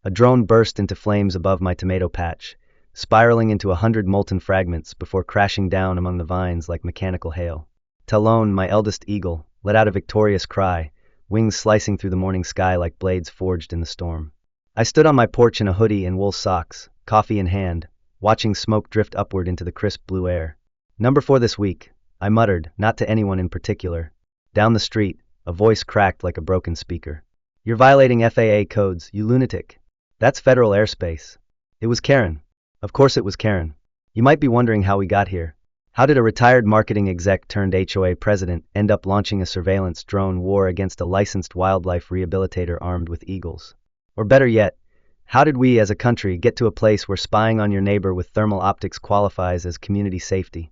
A drone burst into flames above my tomato patch, spiraling into 100 molten fragments before crashing down among the vines like mechanical hail. Talon, my eldest eagle, let out a victorious cry, wings slicing through the morning sky like blades forged in the storm. I stood on my porch in a hoodie and wool socks, coffee in hand, watching smoke drift upward into the crisp blue air. "Number 4 this week," I muttered, not to anyone in particular. Down the street, a voice cracked like a broken speaker. "You're violating FAA codes, you lunatic. That's federal airspace." It was Karen. Of course it was Karen. You might be wondering how we got here. How did a retired marketing exec turned HOA president end up launching a surveillance drone war against a licensed wildlife rehabilitator armed with eagles? Or better yet, how did we as a country get to a place where spying on your neighbor with thermal optics qualifies as community safety?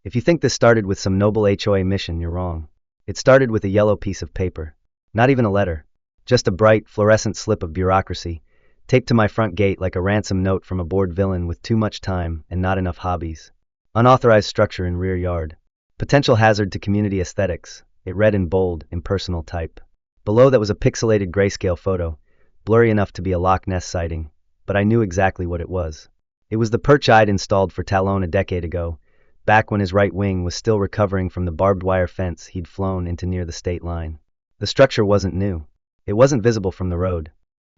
If you think this started with some noble HOA mission, you're wrong. It started with a yellow piece of paper. Not even a letter. Just a bright, fluorescent slip of bureaucracy, taped to my front gate like a ransom note from a bored villain with too much time and not enough hobbies. Unauthorized structure in rear yard. Potential hazard to community aesthetics, it read in bold, impersonal type. Below that was a pixelated grayscale photo, blurry enough to be a Loch Ness sighting, but I knew exactly what it was. It was the perch I'd installed for Talon a decade ago, back when his right wing was still recovering from the barbed wire fence he'd flown into near the state line. The structure wasn't new. It wasn't visible from the road.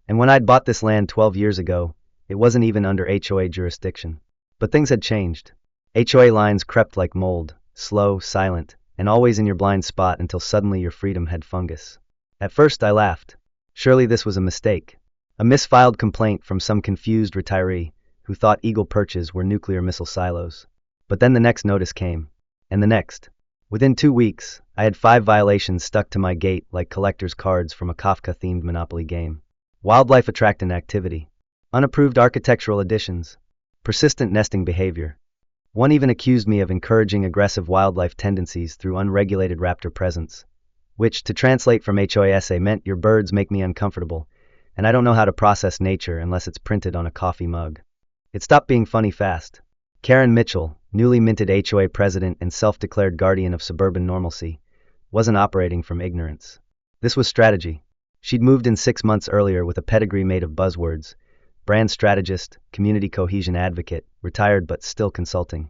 And when I'd bought this land 12 years ago, it wasn't even under HOA jurisdiction. But things had changed. HOA lines crept like mold, slow, silent, and always in your blind spot until suddenly your freedom had fungus. At first I laughed. Surely this was a mistake. A misfiled complaint from some confused retiree who thought eagle perches were nuclear missile silos. But then the next notice came. And the next. Within 2 weeks, I had 5 violations stuck to my gate like collector's cards from a Kafka-themed Monopoly game. Wildlife attractant activity. Unapproved architectural additions. Persistent nesting behavior. One even accused me of encouraging aggressive wildlife tendencies through unregulated raptor presence, which, to translate from HOA, meant your birds make me uncomfortable, and I don't know how to process nature unless it's printed on a coffee mug. It stopped being funny fast. Karen Mitchell, newly minted HOA president and self-declared guardian of suburban normalcy, wasn't operating from ignorance. This was strategy. She'd moved in 6 months earlier with a pedigree made of buzzwords: brand strategist, community cohesion advocate, retired but still consulting.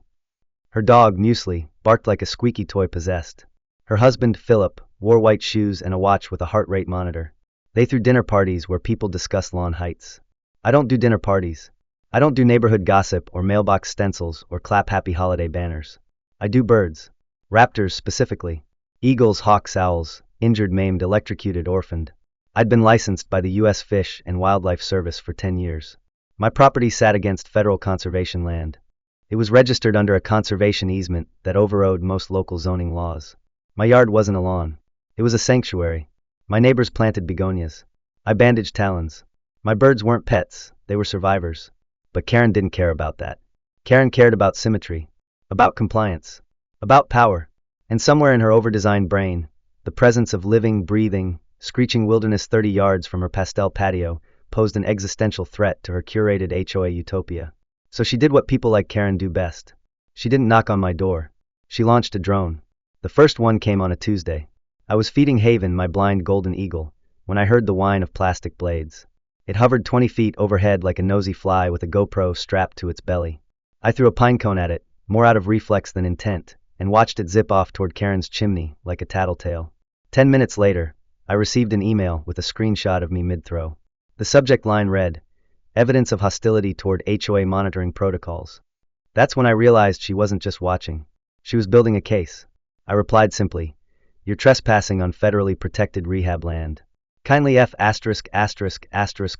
Her dog, Muesli, barked like a squeaky toy possessed. Her husband, Philip, wore white shoes and a watch with a heart rate monitor. They threw dinner parties where people discussed lawn heights. I don't do dinner parties. I don't do neighborhood gossip or mailbox stencils or clap happy holiday banners. I do birds. Raptors specifically. Eagles, hawks, owls, injured, maimed, electrocuted, orphaned. I'd been licensed by the U.S. Fish and Wildlife Service for 10 years. My property sat against federal conservation land. It was registered under a conservation easement that overrode most local zoning laws. My yard wasn't a lawn. It was a sanctuary. My neighbors planted begonias. I bandaged talons. My birds weren't pets, they were survivors. But Karen didn't care about that. Karen cared about symmetry, about compliance, about power. And somewhere in her overdesigned brain, the presence of living, breathing, screeching wilderness 30 yards from her pastel patio posed an existential threat to her curated HOA utopia. So she did what people like Karen do best. She didn't knock on my door. She launched a drone. The first one came on a Tuesday. I was feeding Haven, my blind golden eagle, when I heard the whine of plastic blades. It hovered 20 feet overhead like a nosy fly with a GoPro strapped to its belly. I threw a pine cone at it, more out of reflex than intent, and watched it zip off toward Karen's chimney like a tattletale. 10 minutes later, I received an email with a screenshot of me mid-throw. The subject line read, "Evidence of hostility toward HOA monitoring protocols." That's when I realized she wasn't just watching. She was building a case. I replied simply, "You're trespassing on federally protected rehab land. Kindly F***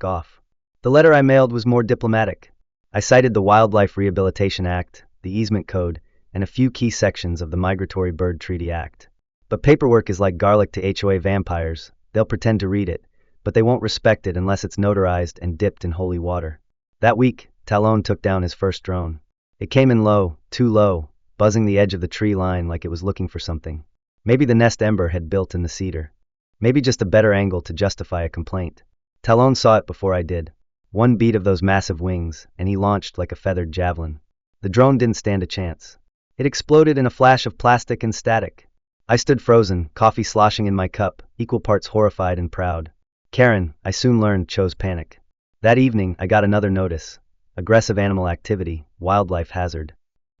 off." The letter I mailed was more diplomatic. I cited the Wildlife Rehabilitation Act, the Easement Code, and a few key sections of the Migratory Bird Treaty Act. But paperwork is like garlic to HOA vampires. They'll pretend to read it, but they won't respect it unless it's notarized and dipped in holy water. That week, Talon took down his first drone. It came in low, too low, buzzing the edge of the tree line like it was looking for something. Maybe the nest Ember had built in the cedar. Maybe just a better angle to justify a complaint. Talon saw it before I did. One beat of those massive wings, and he launched like a feathered javelin. The drone didn't stand a chance. It exploded in a flash of plastic and static. I stood frozen, coffee sloshing in my cup, equal parts horrified and proud. Karen, I soon learned, chose panic. That evening, I got another notice. Aggressive animal activity, wildlife hazard.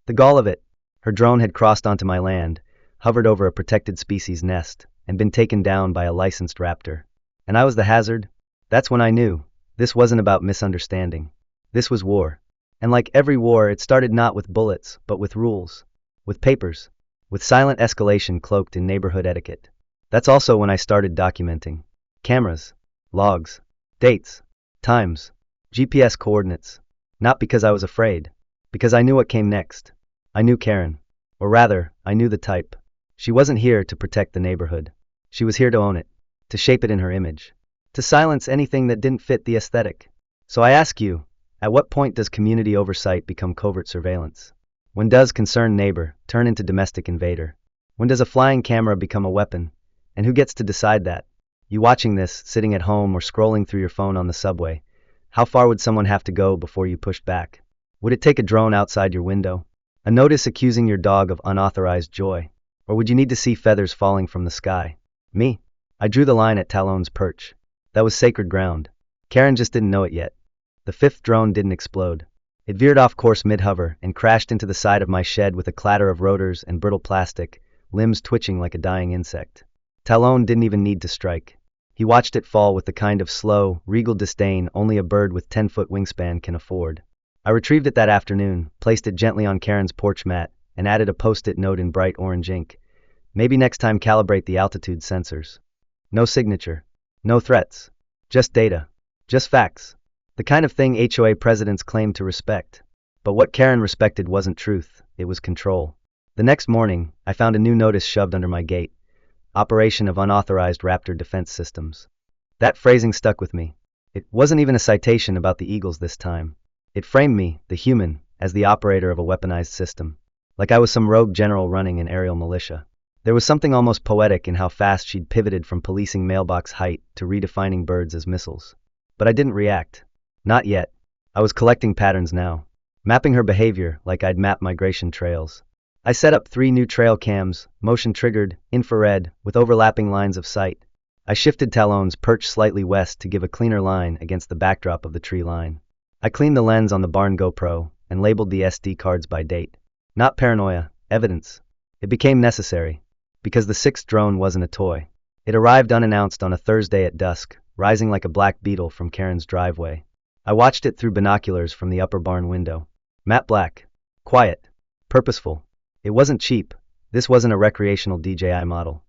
The gall of it. Her drone had crossed onto my land, hovered over a protected species nest, and been taken down by a licensed raptor. And I was the hazard? That's when I knew. This wasn't about misunderstanding. This was war. And like every war, it started not with bullets, but with rules. With papers. With silent escalation cloaked in neighborhood etiquette. That's also when I started documenting. Cameras. Logs. Dates. Times. GPS coordinates. Not because I was afraid. Because I knew what came next. I knew Karen. Or rather, I knew the type. She wasn't here to protect the neighborhood. She was here to own it. To shape it in her image. To silence anything that didn't fit the aesthetic. So I ask you, at what point does community oversight become covert surveillance? When does concerned neighbor turn into domestic invader? When does a flying camera become a weapon? And who gets to decide that? You watching this, sitting at home or scrolling through your phone on the subway, how far would someone have to go before you pushed back? Would it take a drone outside your window? A notice accusing your dog of unauthorized joy? Or would you need to see feathers falling from the sky? Me? I drew the line at Talon's perch. That was sacred ground. Karen just didn't know it yet. The fifth drone didn't explode. It veered off course mid-hover and crashed into the side of my shed with a clatter of rotors and brittle plastic, limbs twitching like a dying insect. Talon didn't even need to strike. He watched it fall with the kind of slow, regal disdain only a bird with 10-foot wingspan can afford. I retrieved it that afternoon, placed it gently on Karen's porch mat, and added a post-it note in bright orange ink. Maybe next time calibrate the altitude sensors. No signature. No threats. Just data. Just facts. The kind of thing HOA presidents claim to respect. But what Karen respected wasn't truth, it was control. The next morning, I found a new notice shoved under my gate. Operation of Unauthorized Raptor Defense Systems. That phrasing stuck with me. It wasn't even a citation about the Eagles this time. It framed me, the human, as the operator of a weaponized system. Like I was some rogue general running an aerial militia. There was something almost poetic in how fast she'd pivoted from policing mailbox height to redefining birds as missiles. But I didn't react. Not yet. I was collecting patterns now. Mapping her behavior like I'd map migration trails. I set up 3 new trail cams, motion-triggered, infrared, with overlapping lines of sight. I shifted Talon's perch slightly west to give a cleaner line against the backdrop of the tree line. I cleaned the lens on the barn GoPro and labeled the SD cards by date. Not paranoia, evidence. It became necessary. Because the 6th drone wasn't a toy. It arrived unannounced on a Thursday at dusk, rising like a black beetle from Karen's driveway. I watched it through binoculars from the upper barn window. Matte black. Quiet. Purposeful. It wasn't cheap. This wasn't a recreational DJI model.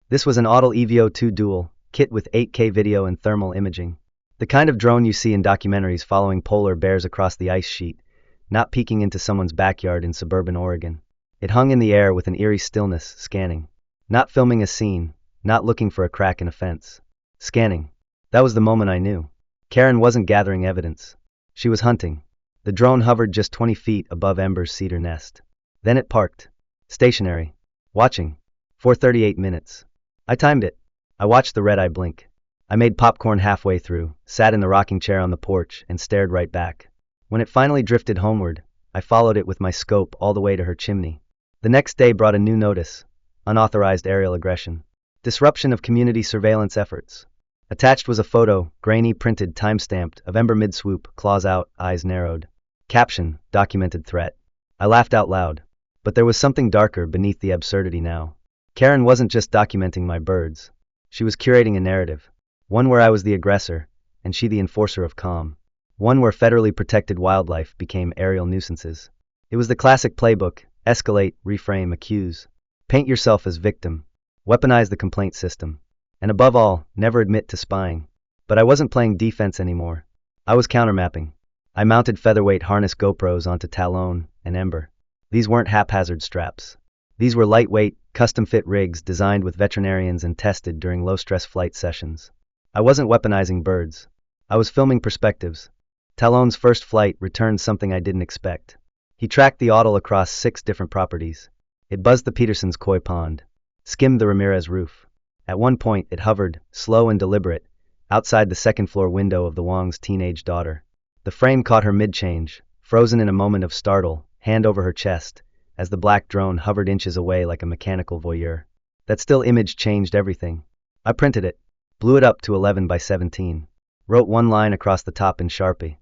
This was an Autel EVO 2 Dual, kit with 8K video and thermal imaging. The kind of drone you see in documentaries following polar bears across the ice sheet, not peeking into someone's backyard in suburban Oregon. It hung in the air with an eerie stillness, scanning. Not filming a scene, not looking for a crack in a fence. Scanning. That was the moment I knew. Karen wasn't gathering evidence. She was hunting. The drone hovered just 20 feet above Ember's cedar nest. Then it parked. Stationary. Watching. 4:38 minutes. I timed it. I watched the red eye blink. I made popcorn halfway through, sat in the rocking chair on the porch, and stared right back. When it finally drifted homeward, I followed it with my scope all the way to her chimney. The next day brought a new notice. Unauthorized aerial aggression. Disruption of community surveillance efforts. Attached was a photo, grainy, printed, time-stamped, of Ember mid-swoop, claws out, eyes narrowed. Caption, documented threat. I laughed out loud. But there was something darker beneath the absurdity now. Karen wasn't just documenting my birds. She was curating a narrative. One where I was the aggressor, and she the enforcer of calm. One where federally protected wildlife became aerial nuisances. It was the classic playbook, escalate, reframe, accuse. Paint yourself as victim. Weaponize the complaint system. And above all, never admit to spying. But I wasn't playing defense anymore. I was countermapping. I mounted featherweight harness GoPros onto Talon and Ember. These weren't haphazard straps. These were lightweight, custom-fit rigs designed with veterinarians and tested during low-stress flight sessions. I wasn't weaponizing birds. I was filming perspectives. Talon's first flight returned something I didn't expect. He tracked the Autel across 6 different properties. It buzzed the Petersons' koi pond, skimmed the Ramirez roof. At one point, it hovered, slow and deliberate, outside the second-floor window of the Wong's teenage daughter. The frame caught her mid-change, frozen in a moment of startle, hand over her chest, as the black drone hovered inches away like a mechanical voyeur. That still image changed everything. I printed it, blew it up to 11 by 17. Wrote one line across the top in Sharpie.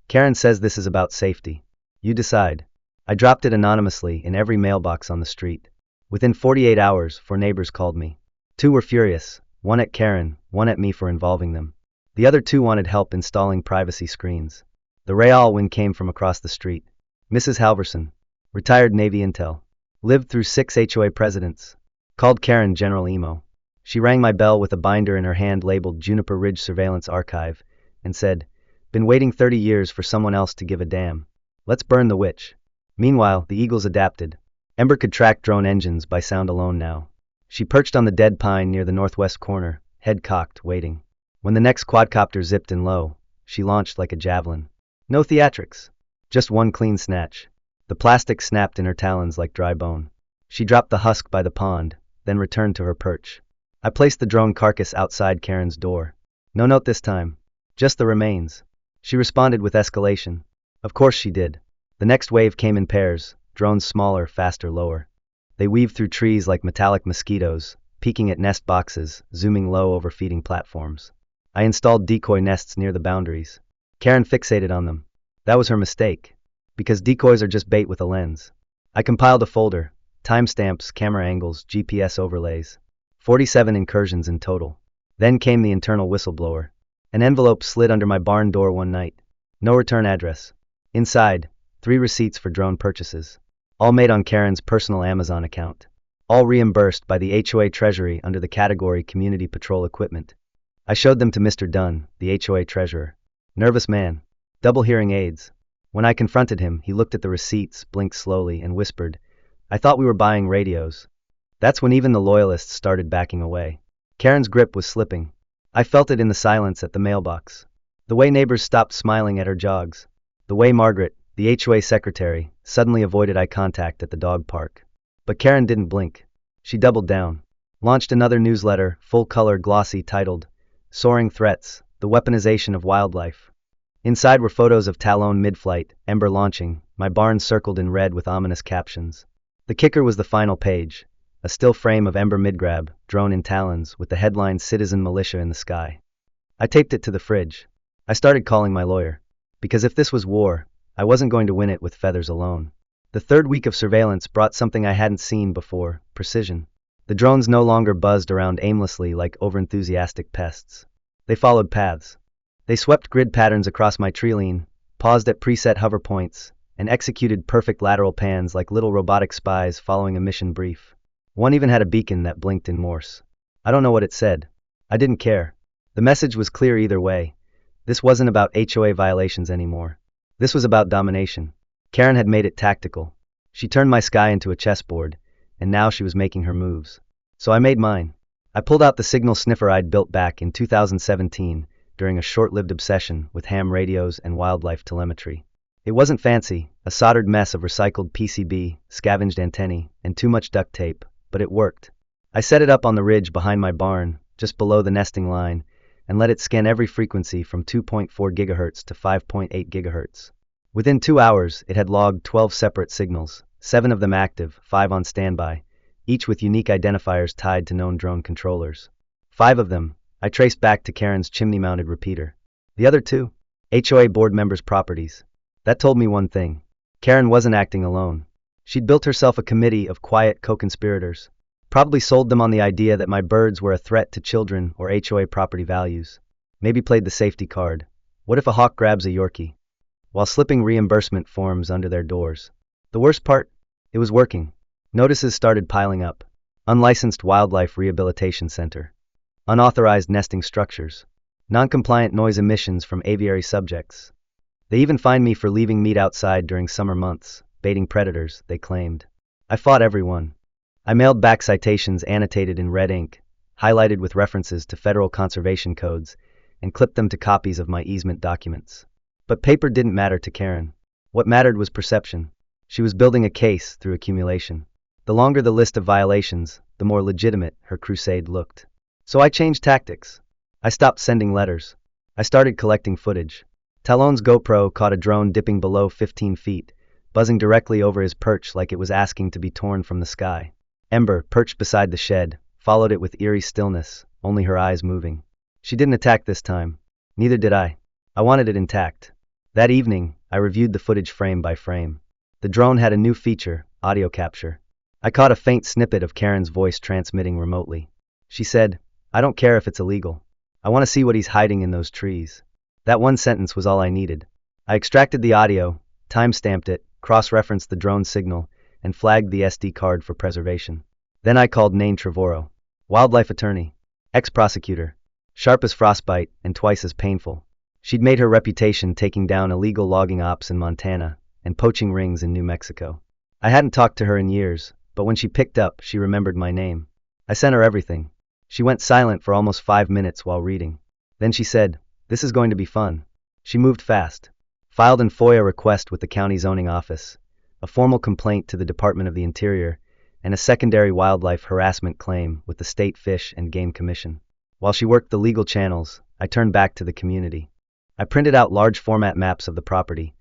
Karen says this is about safety. You decide. I dropped it anonymously in every mailbox on the street. Within 48 hours, 4 neighbors called me. 2 were furious, one at Karen, one at me for involving them. The other 2 wanted help installing privacy screens. The real win came from across the street. Mrs. Halverson, retired Navy intel, lived through 6 HOA presidents, called Karen General Emo. She rang my bell with a binder in her hand labeled Juniper Ridge Surveillance Archive and said, "Been waiting 30 years for someone else to give a damn. Let's burn the witch." Meanwhile, the Eagles adapted. Ember could track drone engines by sound alone now. She perched on the dead pine near the northwest corner, head cocked, waiting. When the next quadcopter zipped in low, she launched like a javelin. No theatrics. Just one clean snatch. The plastic snapped in her talons like dry bone. She dropped the husk by the pond, then returned to her perch. I placed the drone carcass outside Karen's door. No note this time. Just the remains. She responded with escalation. Of course she did. The next wave came in pairs, drones smaller, faster, lower. They weaved through trees like metallic mosquitoes, peeking at nest boxes, zooming low over feeding platforms. I installed decoy nests near the boundaries. Karen fixated on them. That was her mistake. Because decoys are just bait with a lens. I compiled a folder, timestamps, camera angles, GPS overlays. 47 incursions in total. Then came the internal whistleblower. An envelope slid under my barn door one night. No return address. Inside, 3 receipts for drone purchases. All made on Karen's personal Amazon account. All reimbursed by the HOA Treasury under the category Community Patrol Equipment. I showed them to Mr. Dunn, the HOA treasurer. Nervous man. Double hearing aids. When I confronted him, he looked at the receipts, blinked slowly, and whispered, "I thought we were buying radios." That's when even the loyalists started backing away. Karen's grip was slipping. I felt it in the silence at the mailbox. The way neighbors stopped smiling at her jogs. The way Margaret, the HOA secretary, suddenly avoided eye contact at the dog park. But Karen didn't blink. She doubled down. Launched another newsletter, full-color, glossy, titled, "Soaring Threats, the Weaponization of Wildlife." Inside were photos of Talon mid-flight, Ember launching, my barn circled in red with ominous captions. The kicker was the final page. A still frame of Ember mid-grab, drone in talons, with the headline "Citizen Militia" in the sky. I taped it to the fridge. I started calling my lawyer. Because if this was war, I wasn't going to win it with feathers alone. The 3rd week of surveillance brought something I hadn't seen before: precision. The drones no longer buzzed around aimlessly like overenthusiastic pests. They followed paths. They swept grid patterns across my treeline, paused at preset hover points, and executed perfect lateral pans like little robotic spies following a mission brief. One even had a beacon that blinked in Morse. I don't know what it said. I didn't care. The message was clear either way. This wasn't about HOA violations anymore. This was about domination. Karen had made it tactical. She turned my sky into a chessboard, and now she was making her moves. So I made mine. I pulled out the signal sniffer I'd built back in 2017 during a short-lived obsession with ham radios and wildlife telemetry. It wasn't fancy, a soldered mess of recycled PCB, scavenged antennae, and too much duct tape, but it worked. I set it up on the ridge behind my barn, just below the nesting line, and let it scan every frequency from 2.4 GHz to 5.8 GHz. Within 2 hours, it had logged 12 separate signals, 7 of them active, 5 on standby, each with unique identifiers tied to known drone controllers. 5 of them, I traced back to Karen's chimney-mounted repeater. The other 2, HOA board members' properties. That told me one thing. Karen wasn't acting alone. She'd built herself a committee of quiet co-conspirators. Probably sold them on the idea that my birds were a threat to children or HOA property values. Maybe played the safety card. What if a hawk grabs a Yorkie? While slipping reimbursement forms under their doors. The worst part? It was working. Notices started piling up. Unlicensed wildlife rehabilitation center. Unauthorized nesting structures. Non-compliant noise emissions from aviary subjects. They even fined me for leaving meat outside during summer months, baiting predators, they claimed. I fought everyone. I mailed back citations annotated in red ink, highlighted with references to federal conservation codes, and clipped them to copies of my easement documents. But paper didn't matter to Karen. What mattered was perception. She was building a case through accumulation. The longer the list of violations, the more legitimate her crusade looked. So I changed tactics. I stopped sending letters. I started collecting footage. Talon's GoPro caught a drone dipping below 15 feet, buzzing directly over his perch like it was asking to be torn from the sky. Ember, perched beside the shed, followed it with eerie stillness, only her eyes moving. She didn't attack this time. Neither did I. I wanted it intact. That evening, I reviewed the footage frame by frame. The drone had a new feature, audio capture. I caught a faint snippet of Karen's voice transmitting remotely. She said, "I don't care if it's illegal. I want to see what he's hiding in those trees." That one sentence was all I needed. I extracted the audio, time-stamped it, cross-referenced the drone signal, and flagged the SD card for preservation. Then I called Nain Trevorrow, wildlife attorney, ex-prosecutor, sharp as frostbite and twice as painful. She'd made her reputation taking down illegal logging ops in Montana and poaching rings in New Mexico. I hadn't talked to her in years, but when she picked up, she remembered my name. I sent her everything. She went silent for almost 5 minutes while reading. Then she said, "This is going to be fun." She moved fast. Filed an FOIA request with the county zoning office, a formal complaint to the Department of the Interior, and a secondary wildlife harassment claim with the State Fish and Game Commission. While she worked the legal channels, I turned back to the community. I printed out large format maps of the property,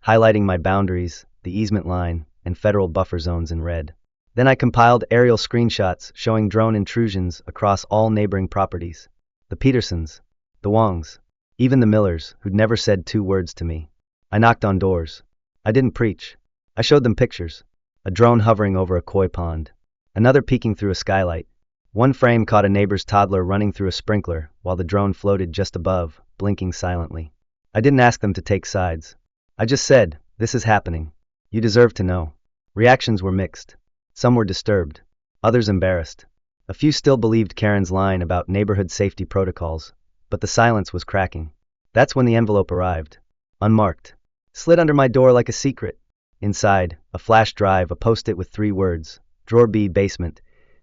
highlighting my boundaries, the easement line, and federal buffer zones in red. Then I compiled aerial screenshots showing drone intrusions across all neighboring properties. The Petersons, the Wongs, even the Millers, who'd never said 2 words to me. I knocked on doors. I didn't preach. I showed them pictures. A drone hovering over a koi pond. Another peeking through a skylight. One frame caught a neighbor's toddler running through a sprinkler while the drone floated just above, blinking silently. I didn't ask them to take sides. I just said, "This is happening. You deserve to know." Reactions were mixed. Some were disturbed. Others embarrassed. A few still believed Karen's line about neighborhood safety protocols, but the silence was cracking. That's when the envelope arrived. Unmarked. Slid under my door like a secret. Inside, a flash drive, a post-it with 3 words, Drawer B, basement,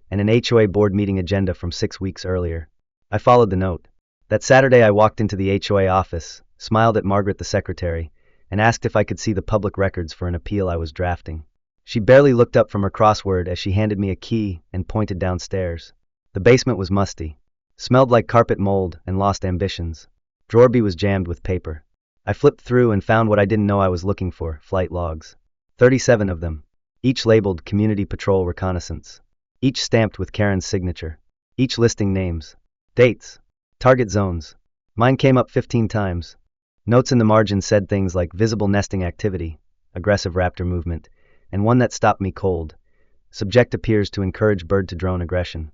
and an HOA board meeting agenda from 6 weeks earlier. I followed the note. That Saturday I walked into the HOA office, smiled at Margaret the secretary, and asked if I could see the public records for an appeal I was drafting. She barely looked up from her crossword as she handed me a key and pointed downstairs. The basement was musty. Smelled like carpet mold and lost ambitions. Drawer B was jammed with paper. I flipped through and found what I didn't know I was looking for, flight logs. 37 of them. Each labeled Community Patrol Reconnaissance. Each stamped with Karen's signature. Each listing names. Dates. Target zones. Mine came up 15 times. Notes in the margin said things like visible nesting activity, aggressive raptor movement, and one that stopped me cold. Subject appears to encourage bird-to-drone aggression.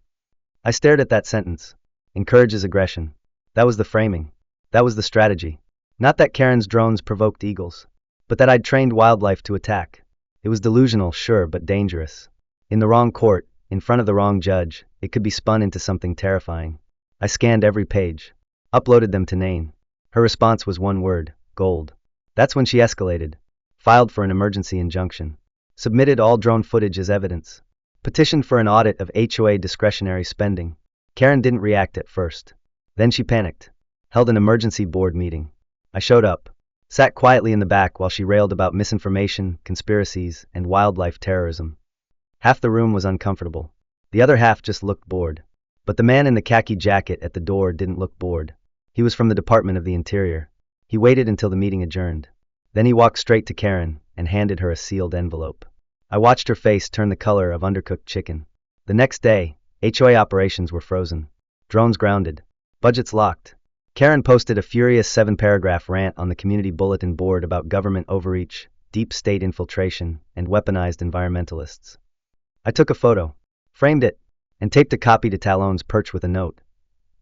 I stared at that sentence. Encourages aggression. That was the framing. That was the strategy. Not that Karen's drones provoked eagles, but that I'd trained wildlife to attack. It was delusional, sure, but dangerous. In the wrong court, in front of the wrong judge, it could be spun into something terrifying. I scanned every page. Uploaded them to Nain. Her response was one word, gold. That's when she escalated. Filed for an emergency injunction. Submitted all drone footage as evidence. Petitioned for an audit of HOA discretionary spending. Karen didn't react at first. Then she panicked. Held an emergency board meeting. I showed up. Sat quietly in the back while she railed about misinformation, conspiracies, and wildlife terrorism. Half the room was uncomfortable. The other half just looked bored. But the man in the khaki jacket at the door didn't look bored. He was from the Department of the Interior. He waited until the meeting adjourned. Then he walked straight to Karen and handed her a sealed envelope. I watched her face turn the color of undercooked chicken. The next day, HOA operations were frozen. Drones grounded. Budgets locked. Karen posted a furious 7-paragraph rant on the community bulletin board about government overreach, deep state infiltration, and weaponized environmentalists. I took a photo, framed it, and taped a copy to Talon's perch with a note.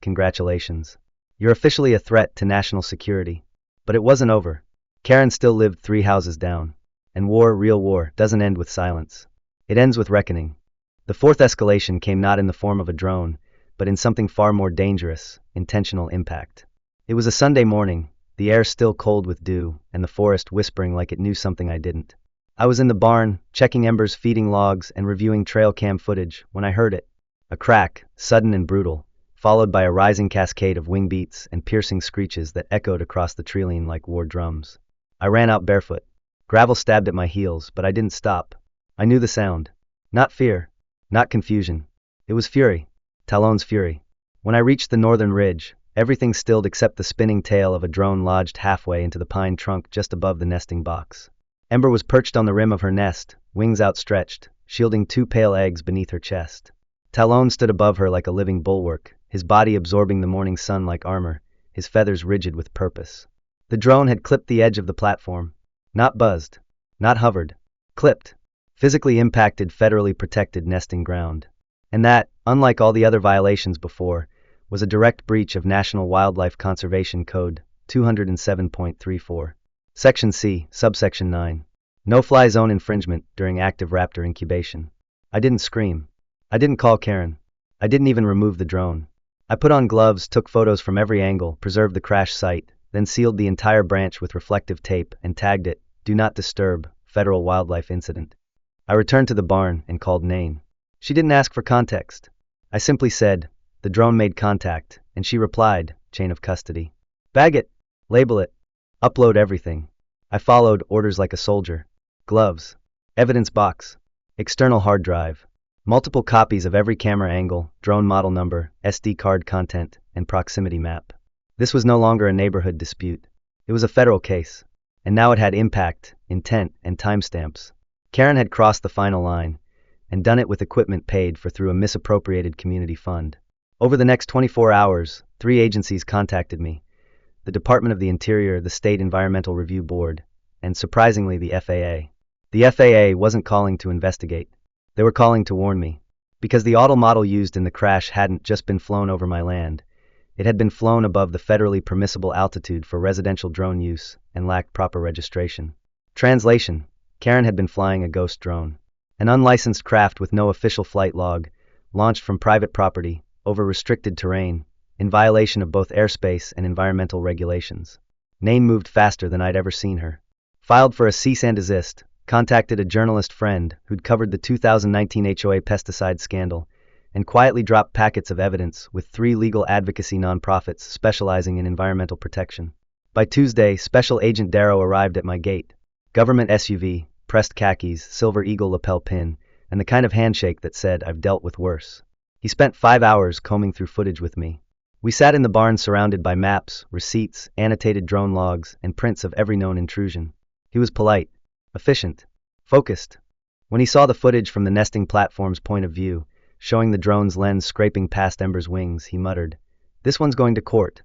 Congratulations. You're officially a threat to national security. But it wasn't over. Karen still lived 3 houses down. And war, real war, doesn't end with silence. It ends with reckoning. The 4th escalation came not in the form of a drone, but in something far more dangerous, intentional impact. It was a Sunday morning, the air still cold with dew, and the forest whispering like it knew something I didn't. I was in the barn, checking embers, feeding logs, and reviewing trail cam footage, when I heard it. A crack, sudden and brutal, followed by a rising cascade of wing beats and piercing screeches that echoed across the treeline like war drums. I ran out barefoot. Gravel stabbed at my heels, but I didn't stop. I knew the sound. Not fear. Not confusion. It was fury. Talon's fury. When I reached the northern ridge, everything stilled except the spinning tail of a drone lodged halfway into the pine trunk just above the nesting box. Ember was perched on the rim of her nest, wings outstretched, shielding 2 pale eggs beneath her chest. Talon stood above her like a living bulwark, his body absorbing the morning sun like armor, his feathers rigid with purpose. The drone had clipped the edge of the platform. Not buzzed. Not hovered. Clipped. Physically impacted federally protected nesting ground. And that, unlike all the other violations before, was a direct breach of National Wildlife Conservation Code 207.34. Section C, subsection 9. No-fly zone infringement during active raptor incubation. I didn't scream. I didn't call Karen. I didn't even remove the drone. I put on gloves, took photos from every angle, preserved the crash site, then sealed the entire branch with reflective tape and tagged it, "Do not disturb, Federal Wildlife Incident." I returned to the barn and called Nain. She didn't ask for context. I simply said, "The drone made contact," and she replied, "Chain of custody. Bag it, label it, upload everything." I followed orders like a soldier. Gloves, evidence box, external hard drive, multiple copies of every camera angle, drone model number, SD card content, and proximity map. This was no longer a neighborhood dispute. It was a federal case. And now it had impact, intent, and timestamps. Karen had crossed the final line, and done it with equipment paid for through a misappropriated community fund. Over the next 24 hours, 3 agencies contacted me: the Department of the Interior, the State Environmental Review Board, and surprisingly the FAA. The FAA wasn't calling to investigate. They were calling to warn me. Because the auto model used in the crash hadn't just been flown over my land. It had been flown above the federally permissible altitude for residential drone use and lacked proper registration. Translation: Karen had been flying a ghost drone. An unlicensed craft with no official flight log, launched from private property, over restricted terrain, in violation of both airspace and environmental regulations. Nain moved faster than I'd ever seen her. Filed for a cease and desist, contacted a journalist friend who'd covered the 2019 HOA pesticide scandal, and quietly dropped packets of evidence with 3 legal advocacy nonprofits specializing in environmental protection. By Tuesday, Special Agent Darrow arrived at my gate. Government SUV, pressed khakis, silver eagle lapel pin, and the kind of handshake that said, "I've dealt with worse." He spent 5 hours combing through footage with me. We sat in the barn surrounded by maps, receipts, annotated drone logs, and prints of every known intrusion. He was polite, efficient, focused. When he saw the footage from the nesting platform's point of view, showing the drone's lens scraping past Ember's wings, he muttered, "This one's going to court."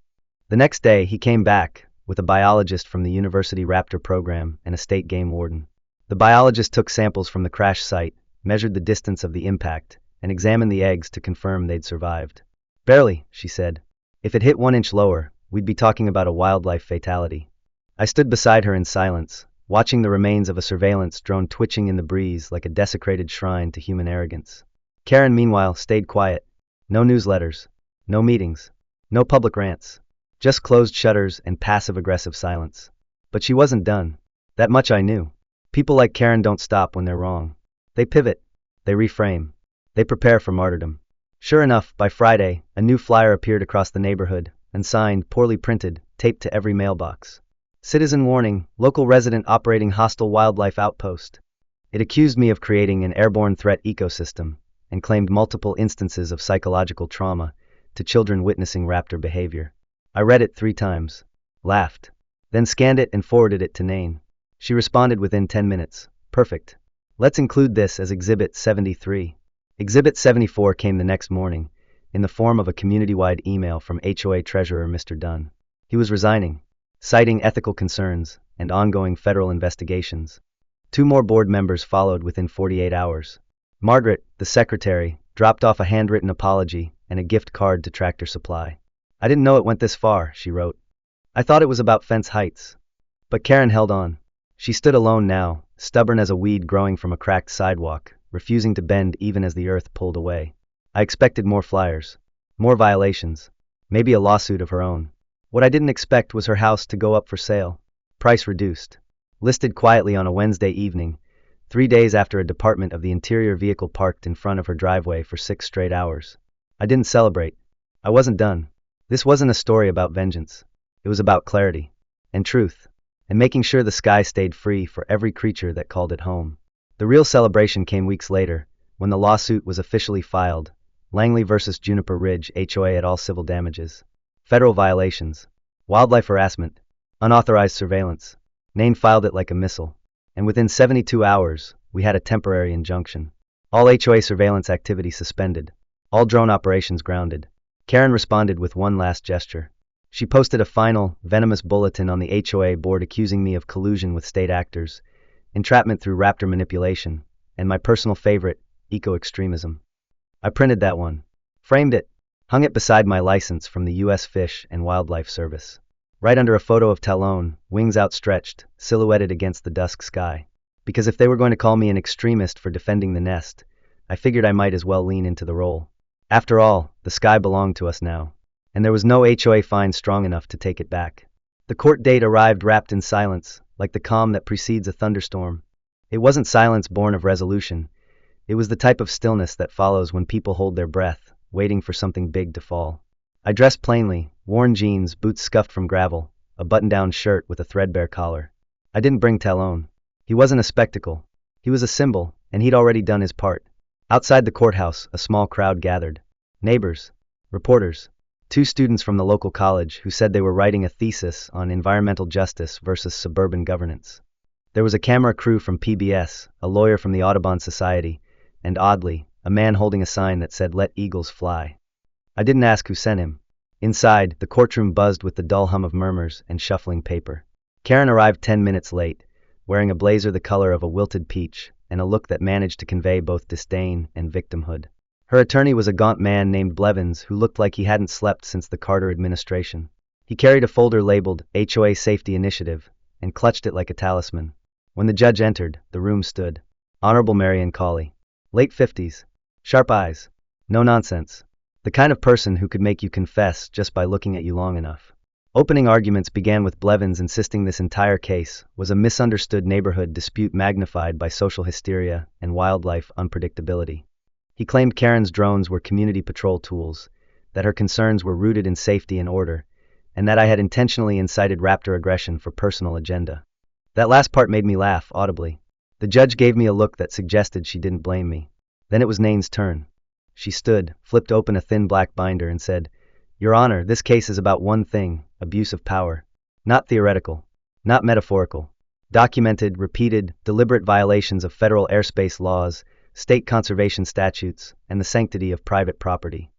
The next day, he came back, with a biologist from the University Raptor program and a state game warden. The biologist took samples from the crash site, measured the distance of the impact, and examined the eggs to confirm they'd survived. "Barely," she said. "If it hit 1 inch lower, we'd be talking about a wildlife fatality." I stood beside her in silence, watching the remains of a surveillance drone twitching in the breeze like a desecrated shrine to human arrogance. Karen, meanwhile, stayed quiet. No newsletters, no meetings, no public rants, just closed shutters and passive-aggressive silence. But she wasn't done. That much I knew. People like Karen don't stop when they're wrong. They pivot. They reframe. They prepare for martyrdom. Sure enough, by Friday, a new flyer appeared across the neighborhood, unsigned, poorly printed, taped to every mailbox. "Citizen warning, local resident operating hostile wildlife outpost." It accused me of creating an airborne threat ecosystem, and claimed multiple instances of psychological trauma to children witnessing raptor behavior. I read it 3 times, laughed, then scanned it and forwarded it to Nain. She responded within 10 minutes. "Perfect. Let's include this as Exhibit 73. Exhibit 74 came the next morning, in the form of a community-wide email from HOA Treasurer Mr. Dunn. He was resigning, citing ethical concerns and ongoing federal investigations. 2 more board members followed within 48 hours. Margaret, the secretary, dropped off a handwritten apology and a gift card to Tractor Supply. "I didn't know it went this far," she wrote. "I thought it was about fence heights." But Karen held on. She stood alone now, stubborn as a weed growing from a cracked sidewalk, refusing to bend even as the earth pulled away. I expected more flyers, more violations, maybe a lawsuit of her own. What I didn't expect was her house to go up for sale. Price reduced. Listed quietly on a Wednesday evening, 3 days after a Department of the Interior vehicle parked in front of her driveway for 6 straight hours. I didn't celebrate. I wasn't done. This wasn't a story about vengeance. It was about clarity and truth, and making sure the sky stayed free for every creature that called it home. The real celebration came weeks later, when the lawsuit was officially filed. Langley versus Juniper Ridge HOA et al. Civil damages. Federal violations. Wildlife harassment. Unauthorized surveillance. Nain filed it like a missile. And within 72 hours, we had a temporary injunction. All HOA surveillance activity suspended. All drone operations grounded. Karen responded with one last gesture. She posted a final, venomous bulletin on the HOA board accusing me of collusion with state actors, entrapment through raptor manipulation, and my personal favorite, eco-extremism. I printed that one, framed it, hung it beside my license from the U.S. Fish and Wildlife Service, right under a photo of Talon, wings outstretched, silhouetted against the dusk sky. Because if they were going to call me an extremist for defending the nest, I figured I might as well lean into the role. After all, the sky belonged to us now, and there was no HOA fine strong enough to take it back. The court date arrived wrapped in silence, like the calm that precedes a thunderstorm. It wasn't silence born of resolution. It was the type of stillness that follows when people hold their breath, waiting for something big to fall. I dressed plainly, worn jeans, boots scuffed from gravel, a button-down shirt with a threadbare collar. I didn't bring Talon. He wasn't a spectacle. He was a symbol, and he'd already done his part. Outside the courthouse, a small crowd gathered. Neighbors, reporters, 2 students from the local college who said they were writing a thesis on environmental justice versus suburban governance. There was a camera crew from PBS, a lawyer from the Audubon Society, and oddly, a man holding a sign that said, "Let eagles fly." I didn't ask who sent him. Inside, the courtroom buzzed with the dull hum of murmurs and shuffling paper. Karen arrived 10 minutes late, wearing a blazer the color of a wilted peach, and a look that managed to convey both disdain and victimhood. Her attorney was a gaunt man named Blevins who looked like he hadn't slept since the Carter administration. He carried a folder labeled HOA Safety Initiative and clutched it like a talisman. When the judge entered, the room stood. Honorable Marion Cawley. Late 50s. Sharp eyes. No nonsense. The kind of person who could make you confess just by looking at you long enough. Opening arguments began with Blevins insisting this entire case was a misunderstood neighborhood dispute magnified by social hysteria and wildlife unpredictability. He claimed Karen's drones were community patrol tools, that her concerns were rooted in safety and order, and that I had intentionally incited raptor aggression for personal agenda. That last part made me laugh audibly. The judge gave me a look that suggested she didn't blame me. Then it was Nane's turn. She stood, flipped open a thin black binder and said, "Your Honor, this case is about one thing, abuse of power. Not theoretical. Not metaphorical. Documented, repeated, deliberate violations of federal airspace laws, state conservation statutes, and the sanctity of private property."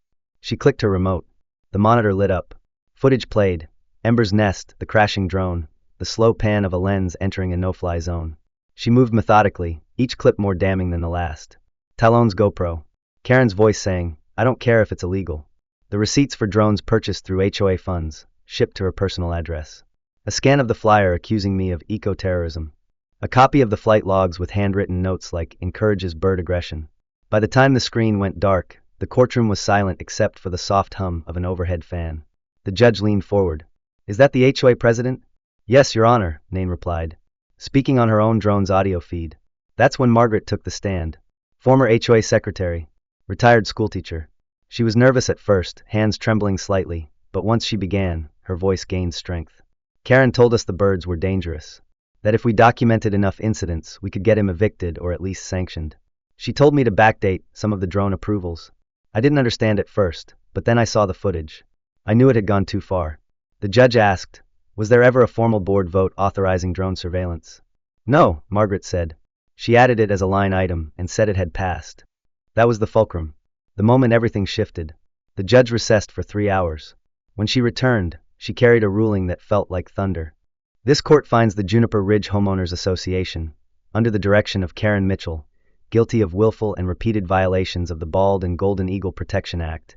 She clicked her remote. The monitor lit up. Footage played. Ember's nest, the crashing drone, the slow pan of a lens entering a no-fly zone. She moved methodically, each clip more damning than the last. Talon's GoPro. Karen's voice saying, "I don't care if it's illegal." The receipts for drones purchased through HOA funds, shipped to her personal address. A scan of the flyer accusing me of eco-terrorism. A copy of the flight logs with handwritten notes like "encourages bird aggression." By the time the screen went dark, the courtroom was silent except for the soft hum of an overhead fan. The judge leaned forward. "Is that the HOA president?" "Yes, Your Honor," Nane replied, speaking on her own drone's audio feed. That's when Margaret took the stand. Former HOA secretary, retired schoolteacher. She was nervous at first, hands trembling slightly, but once she began, her voice gained strength. "Karen told us the birds were dangerous. That if we documented enough incidents, we could get him evicted or at least sanctioned. She told me to backdate some of the drone approvals. I didn't understand at first, but then I saw the footage. I knew it had gone too far." The judge asked, "Was there ever a formal board vote authorizing drone surveillance?" "No," Margaret said. She added it as a line item and said it had passed. That was the fulcrum. The moment everything shifted. The judge recessed for 3 hours. When she returned, she carried a ruling that felt like thunder. This court finds the Juniper Ridge Homeowners Association, under the direction of Karen Mitchell, guilty of willful and repeated violations of the Bald and Golden Eagle Protection Act,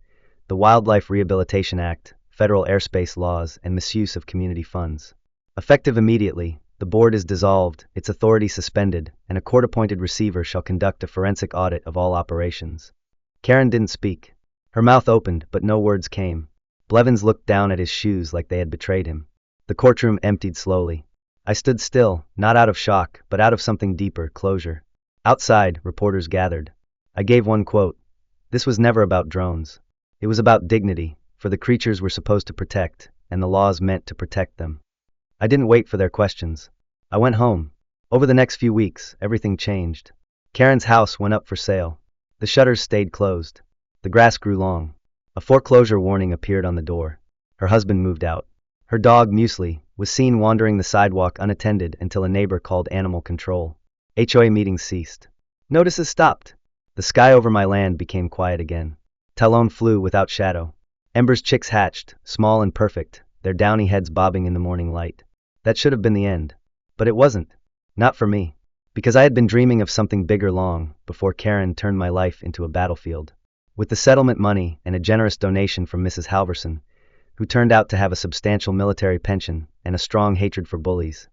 the Wildlife Rehabilitation Act, federal airspace laws, and misuse of community funds. Effective immediately, the board is dissolved, its authority suspended, and a court-appointed receiver shall conduct a forensic audit of all operations. Karen didn't speak. Her mouth opened, but no words came. Blevins looked down at his shoes like they had betrayed him. The courtroom emptied slowly. I stood still, not out of shock, but out of something deeper, closure. Outside, reporters gathered. I gave one quote. This was never about drones. It was about dignity, for the creatures we're supposed to protect, and the laws meant to protect them. I didn't wait for their questions. I went home. Over the next few weeks, everything changed. Karen's house went up for sale. The shutters stayed closed. The grass grew long. A foreclosure warning appeared on the door. Her husband moved out. Her dog, Muesli, was seen wandering the sidewalk unattended until a neighbor called animal control. HOA meetings ceased. Notices stopped. The sky over my land became quiet again. Talon flew without shadow. Ember's chicks hatched, small and perfect, their downy heads bobbing in the morning light. That should have been the end. But it wasn't. Not for me. Because I had been dreaming of something bigger long before Karen turned my life into a battlefield. With the settlement money and a generous donation from Mrs. Halverson, who turned out to have a substantial military pension and a strong hatred for bullies,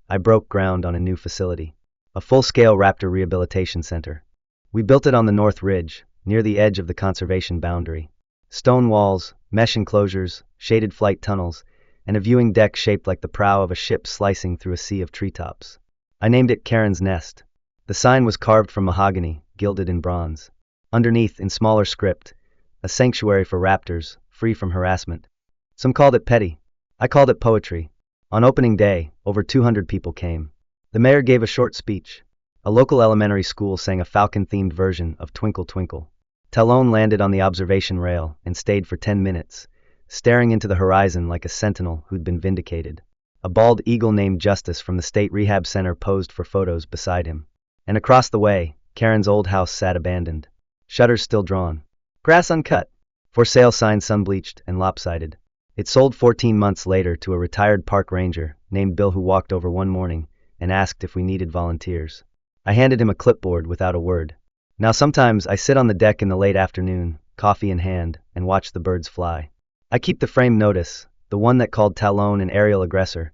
I broke ground on a new facility. A full-scale raptor rehabilitation center. We built it on the North Ridge, near the edge of the conservation boundary. Stone walls, mesh enclosures, shaded flight tunnels, and a viewing deck shaped like the prow of a ship slicing through a sea of treetops. I named it Karen's Nest. The sign was carved from mahogany, gilded in bronze. Underneath, in smaller script, a sanctuary for raptors, free from harassment. Some called it petty. I called it poetry. On opening day, over 200 people came. The mayor gave a short speech. A local elementary school sang a falcon-themed version of Twinkle Twinkle. Talon landed on the observation rail and stayed for 10 minutes, staring into the horizon like a sentinel who'd been vindicated. A bald eagle named Justice from the State Rehab Center posed for photos beside him. And across the way, Karen's old house sat abandoned. Shutters still drawn. Grass uncut. For sale sign sun-bleached and lopsided. It sold 14 months later to a retired park ranger named Bill who walked over one morning and asked if we needed volunteers. I handed him a clipboard without a word. Now sometimes I sit on the deck in the late afternoon, coffee in hand, and watch the birds fly. I keep the framed notice, the one that called Talon an aerial aggressor,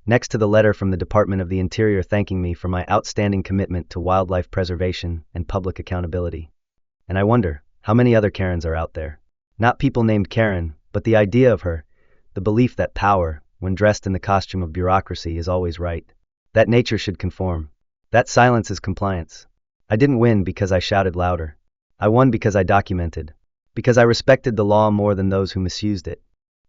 next to the letter from the Department of the Interior thanking me for my outstanding commitment to wildlife preservation and public accountability. And I wonder, how many other Karens are out there? Not people named Karen, but the idea of her, the belief that power, when dressed in the costume of bureaucracy, is always right. That nature should conform. That silence is compliance. I didn't win because I shouted louder. I won because I documented. Because I respected the law more than those who misused it.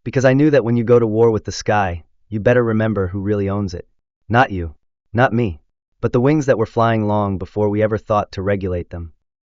Because I knew that when you go to war with the sky, you better remember who really owns it. Not you. Not me. But the wings that were flying long before we ever thought to regulate them.